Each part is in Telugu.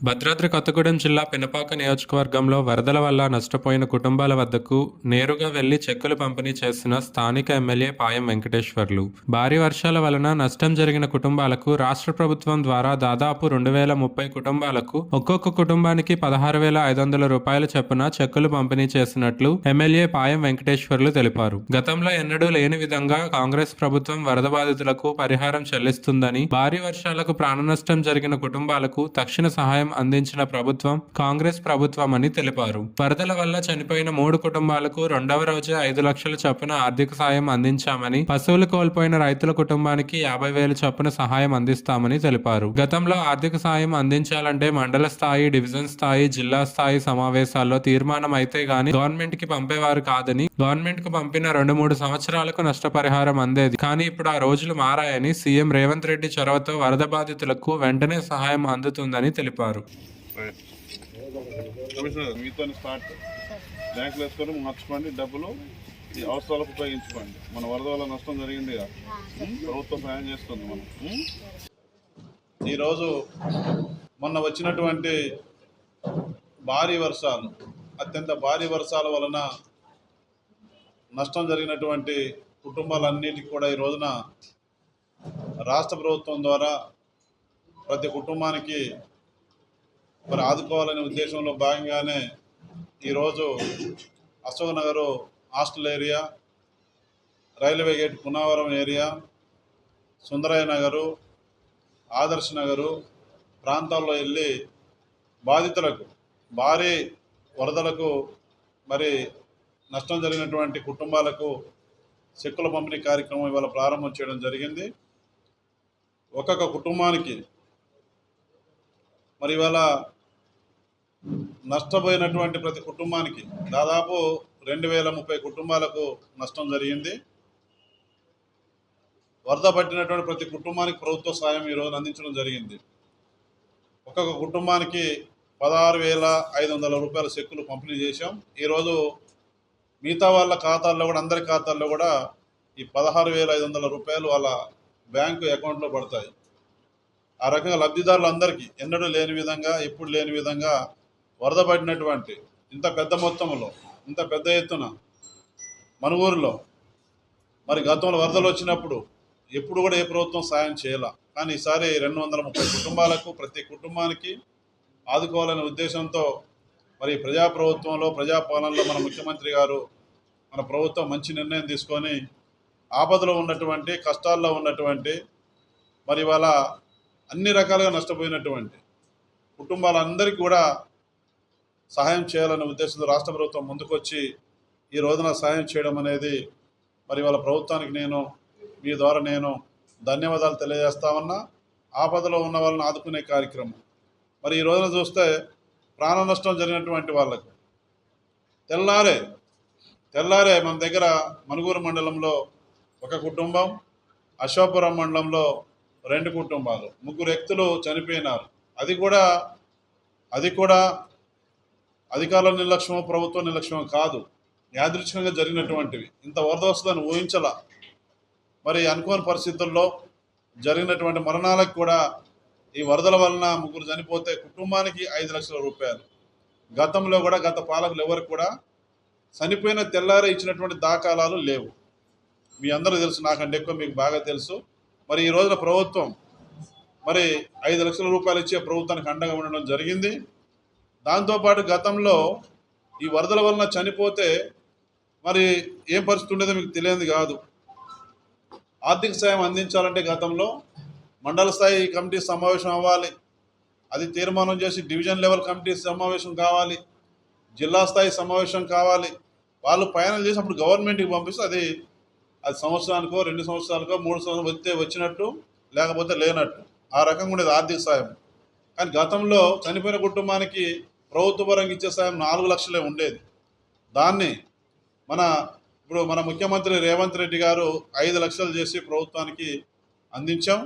భద్రాద్రి కొత్తగూడెం జిల్లా పినపాక నియోజకవర్గంలో వరదల వల్ల నష్టపోయిన కుటుంబాల వద్దకు నేరుగా వెళ్లి చెక్కులు పంపిణీ చేసిన స్థానిక ఎమ్మెల్యే పాయం వెంకటేశ్వర్లు. భారీ వర్షాల వలన నష్టం జరిగిన కుటుంబాలకు రాష్ట్ర ప్రభుత్వం ద్వారా దాదాపు 2030 కుటుంబాలకు ఒక్కొక్క కుటుంబానికి 16,500 రూపాయలు చొప్పున చెక్కులు పంపిణీ చేసినట్లు ఎమ్మెల్యే పాయం వెంకటేశ్వర్లు తెలిపారు. గతంలో ఎన్నడూ లేని విధంగా కాంగ్రెస్ ప్రభుత్వం వరద బాధితులకు పరిహారం చెల్లిస్తుందని, భారీ వర్షాలకు ప్రాణనష్టం జరిగిన కుటుంబాలకు తక్షణ సహాయం అందించిన ప్రభుత్వం కాంగ్రెస్ ప్రభుత్వం అని తెలిపారు. వరదల వల్ల చనిపోయిన 3 కుటుంబాలకు రెండవ రోజే 5 లక్షల చొప్పున ఆర్థిక సాయం అందించామని, పశువులు కోల్పోయిన రైతుల కుటుంబానికి 50,000 చొప్పున సహాయం అందిస్తామని తెలిపారు. గతంలో ఆర్థిక సాయం అందించాలంటే మండల స్థాయి, డివిజన్ స్థాయి, జిల్లా స్థాయి సమావేశాల్లో తీర్మానం అయితే గాని గవర్నమెంట్ కి పంపేవారు కాదని, గవర్నమెంట్ కు పంపిన 2-3 సంవత్సరాలకు నష్టపరిహారం అందేది. కానీ ఇప్పుడు ఆ రోజులు మారాయని, సీఎం రేవంత్ రెడ్డి చొరవతో వరద బాధితులకు వెంటనే సహాయం అందుతుందని తెలిపారు. మీతో స్టార్ట్ బ్యాంకులు వేసుకొని మార్చుకోండి, డబ్బులు ఈ అవసరాలకు ఉపయోగించుకోండి. మన వరద వల్ల నష్టం జరిగింది కదా, ప్రభుత్వం సాయం చేస్తుంది. మనం ఈరోజు మొన్న వచ్చినటువంటి భారీ వర్షాలు, అత్యంత భారీ వర్షాల వలన నష్టం జరిగినటువంటి కుటుంబాలన్నిటికీ కూడా ఈ రోజున రాష్ట్ర ప్రభుత్వం ద్వారా ప్రతి కుటుంబానికి మరి ఆదుకోవాలనే ఉద్దేశంలో భాగంగానే ఈరోజు Ashok Nagar hostel area, railway gate Punavaram area, Sundarayya Nagar, Adarsh Nagar ప్రాంతాల్లో వెళ్ళి బాధితులకు, భారీ వరదలకు మరి నష్టం జరిగినటువంటి కుటుంబాలకు చెక్కుల పంపిణీ కార్యక్రమం ఇవాళ ప్రారంభం చేయడం జరిగింది. ఒక్కొక్క కుటుంబానికి మరి ఇవాళ నష్టపోయినటువంటి ప్రతి కుటుంబానికి దాదాపు 2,030 కుటుంబాలకు నష్టం జరిగింది. వరద పట్టినటువంటి ప్రతి కుటుంబానికి ప్రభుత్వ సాయం ఈరోజు అందించడం జరిగింది. ఒక్కొక్క కుటుంబానికి 16,500 రూపాయల చెక్కులు పంపిణీ చేశాం. ఈరోజు మిగతా వాళ్ళ ఖాతాల్లో కూడా, అందరి ఖాతాల్లో కూడా ఈ 16,500 రూపాయలు వాళ్ళ బ్యాంకు అకౌంట్లో పడతాయి. ఆ రకంగా లబ్ధిదారులందరికీ ఎన్నడూ లేని విధంగా, ఎప్పుడు లేని విధంగా వరద పడినటువంటి ఇంత పెద్ద మొత్తంలో, ఇంత పెద్ద ఎత్తున మనుగూరులో మరి గతంలో వరదలు వచ్చినప్పుడు ఎప్పుడు కూడా ఏ ప్రభుత్వం సాయం చేయాల. కానీ ఈసారి 230 కుటుంబాలకు, ప్రతి కుటుంబానికి ఆదుకోవాలనే ఉద్దేశంతో మరి ప్రజాప్రభుత్వంలో, ప్రజాపాలనలో మన ముఖ్యమంత్రి గారు, మన ప్రభుత్వం మంచి నిర్ణయం తీసుకొని ఆపదలో ఉన్నటువంటి, కష్టాల్లో ఉన్నటువంటి, మరి ఇవాళ అన్ని రకాలుగా నష్టపోయినటువంటి కుటుంబాలందరికీ కూడా సహాయం చేయాలనే ఉద్దేశంతో రాష్ట్ర ప్రభుత్వం ముందుకొచ్చి ఈ రోజున సహాయం చేయడం అనేది మరి వాళ్ళ ప్రభుత్వానికి మీ ద్వారా నేను ధన్యవాదాలు తెలియజేస్తా ఉన్నా. ఆపదలో ఉన్న వాళ్ళని ఆదుకునే కార్యక్రమం మరి ఈ రోజున చూస్తే ప్రాణ నష్టం జరిగినటువంటి వాళ్ళకు తెల్లారే మన దగ్గర మనుగూరు మండలంలో ఒక కుటుంబం, అశోపురం మండలంలో 2 కుటుంబాలు, 3 వ్యక్తులు చనిపోయినారు. అది కూడా అధికారుల నిర్లక్ష్యం, ప్రభుత్వ నిర్లక్ష్యం కాదు, యాదృచ్ఛికంగా జరిగినటువంటివి. ఇంత వరద వస్తుందని ఊహించలా. మరి అనుకోని పరిస్థితుల్లో జరిగినటువంటి మరణాలకు కూడా ఈ వరదల వలన 3 చనిపోతే కుటుంబానికి 5 లక్షల రూపాయలు. గతంలో కూడా గత పాలకులు ఎవరికి కూడా చనిపోయిన తెల్లారే ఇచ్చినటువంటి దాఖలాలు లేవు. మీ అందరూ తెలుసు, నాకంటే ఎక్కువ మీకు బాగా తెలుసు. మరి ఈ రోజున ప్రభుత్వం మరి 5 లక్షల రూపాయలు ఇచ్చే ప్రభుత్వానికి అండగా ఉండడం జరిగింది. దాంతోపాటు గతంలో ఈ వరదల వలన చనిపోతే మరి ఏం పరిస్థితి ఉండేదో మీకు తెలియదు కాదు. ఆర్థిక సాయం అందించాలంటే గతంలో మండల స్థాయి కమిటీ సమావేశం అవ్వాలి, అది తీర్మానం చేసి డివిజన్ లెవెల్ కమిటీ సమావేశం కావాలి, జిల్లా స్థాయి సమావేశం కావాలి. వాళ్ళు ఫైనల్ చేసి అప్పుడు గవర్నమెంట్కి పంపిస్తే అది సంవత్సరానికో, 2 సంవత్సరాలకో, 3 సంవత్సరాలు వస్తే వచ్చినట్టు, లేకపోతే లేనట్టు, ఆ రకంగా ఉండేది ఆర్థిక సాయం. కానీ గతంలో చనిపోయిన కుటుంబానికి ప్రభుత్వ పరంగా ఇచ్చే సాయం 4 లక్షలే ఉండేది. దాన్ని ఇప్పుడు మన ముఖ్యమంత్రి రేవంత్ రెడ్డి గారు 5 లక్షలు చేసి ప్రభుత్వానికి అందించాం.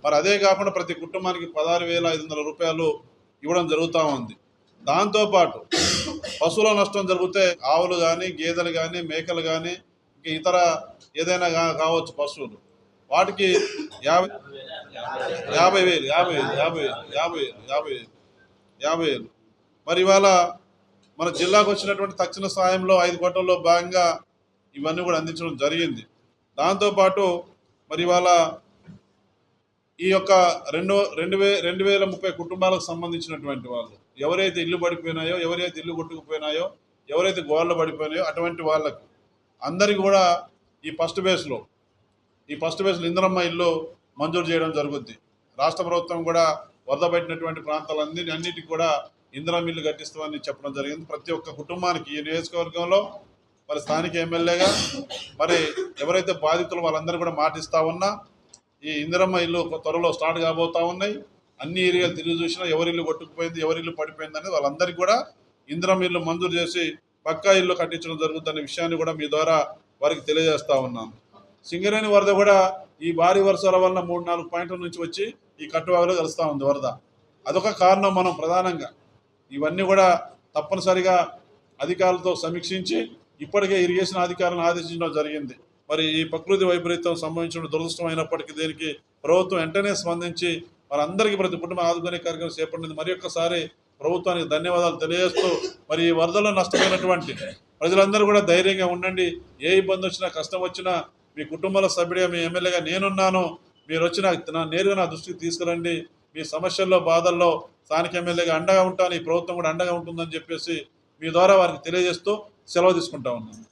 మరి అదే కాకుండా ప్రతి కుటుంబానికి 16,500 రూపాయలు ఇవ్వడం జరుగుతూ ఉంది. దాంతోపాటు పశువుల నష్టం జరిగితే ఆవులు కానీ, గేదెలు కానీ, మేకలు కానీ, ఇతర ఏదైనా కావచ్చు పశువులు, వాటికి 50,000 50,000. మరి ఇవాళ మన జిల్లాకు వచ్చినటువంటి తక్షణ సాయంలో 5 కోట్లలో భాగంగా ఇవన్నీ కూడా అందించడం జరిగింది. దాంతోపాటు మరి ఇవాళ ఈ యొక్క 2030 కుటుంబాలకు సంబంధించినటువంటి వాళ్ళు ఎవరైతే ఇల్లు పడిపోయినాయో, ఎవరైతే ఇల్లు కొట్టుకుపోయినాయో, ఎవరైతే గోడలు పడిపోయినాయో అటువంటి వాళ్ళకు అందరికీ కూడా ఈ ఫస్ట్ బేస్లో ఇందిరమ్మ ఇల్లు మంజూరు చేయడం జరుగుద్ది. రాష్ట్ర ప్రభుత్వం కూడా వరద పట్టినటువంటి ప్రాంతాలన్నిటికీ కూడా ఇందిరమ్మ ఇల్లు కట్టిస్తామని చెప్పడం జరిగింది. ప్రతి ఒక్క కుటుంబానికి ఈ నియోజకవర్గంలో మరి స్థానిక ఎమ్మెల్యేగా మరి ఎవరైతే బాధితులు వాళ్ళందరూ కూడా మాటిస్తా ఉన్నా ఈ ఇందిరమ్మ ఇల్లు త్వరలో స్టార్ట్ కాబోతా ఉన్నాయి. అన్ని ఏరియాలు తిరిగి చూసినా ఎవరి ఇల్లు కొట్టుకుపోయింది, ఎవరి ఇల్లు పడిపోయింది అనేది వాళ్ళందరికీ కూడా ఇందిరమ్మ ఇల్లు మంజూరు చేసి పక్కా ఇల్లు కట్టించడం జరుగుతుందనే విషయాన్ని కూడా మీ ద్వారా వారికి తెలియజేస్తా ఉన్నాను. సింగరేణి వరద కూడా ఈ భారీ వర్షాల వల్ల 3-4 పాయింట్ల నుంచి వచ్చి ఈ కట్టువాగులో కలుస్తూ ఉంది వరద. అదొక కారణం. మనం ప్రధానంగా ఇవన్నీ కూడా తప్పనిసరిగా అధికారులతో సమీక్షించి ఇప్పటికే ఇరిగేషన్ అధికారులను ఆదేశించడం జరిగింది. మరి ఈ ప్రకృతి వైపరీత్యం సంభవించడం దురదృష్టం అయినప్పటికీ దీనికి ప్రభుత్వం వెంటనే స్పందించి వారందరికీ ప్రతి కుటుంబం ఆదుకునే కార్యక్రమం చేపట్టింది. మరి ఒక్కసారి ప్రభుత్వానికి ధన్యవాదాలు తెలియజేస్తూ మరి ఈ వరదలో నష్టపోయినటువంటి ప్రజలందరూ కూడా ధైర్యంగా ఉండండి. ఏ ఇబ్బంది వచ్చినా కష్టం వచ్చినా మీ కుటుంబాల సభ్యుడిగా మీ ఎమ్మెల్యేగా నేనున్నాను. మీరు వచ్చిన నేరుగా నా దృష్టికి తీసుకురండి. మీ సమస్యల్లో బాధల్లో స్థానిక ఎమ్మెల్యేగా అండగా ఉంటాను. ఈ ప్రభుత్వం కూడా అండగా ఉంటుందని చెప్పేసి మీ ద్వారా వారికి తెలియజేస్తూ సెలవు తీసుకుంటా ఉన్నాను.